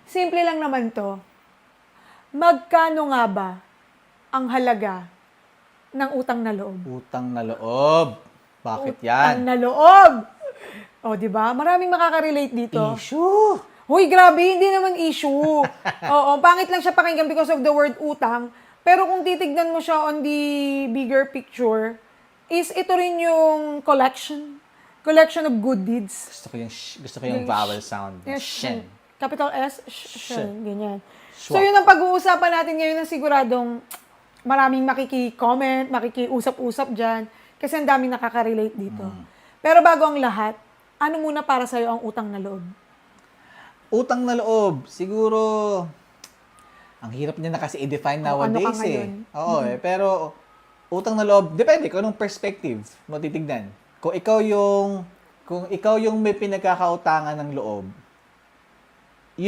Simple lang naman to. Magkano nga ba ang halaga ng utang na loob? Utang na loob. Bakit Utang yan? na loob! O, di ba? Maraming makaka-relate dito. Issue. Hoy, grabe, hindi naman issue. Oo, pangit lang siya pakinggan because of the word utang. Pero kung titignan mo siya on the bigger picture, is ito rin yung collection of good deeds. Gusto ko yung vowel sound. Yes, Shen. Capital S, shen, ganyan. So, Swak. yun ang pag-uusapan natin ngayon na siguradong maraming makiki-comment, makikiusap-usap dyan, kasi ang daming nakaka-relate dito. Pero bago ang lahat, ano muna para sa'yo ang utang na loob? Utang na loob. Siguro, ang hirap niya na kasi i-define nowadays ano ka ngayon? Oo pero utang na loob, depende kung anong perspective mo titignan. Kung ikaw yung may pinagkakautangan ng loob,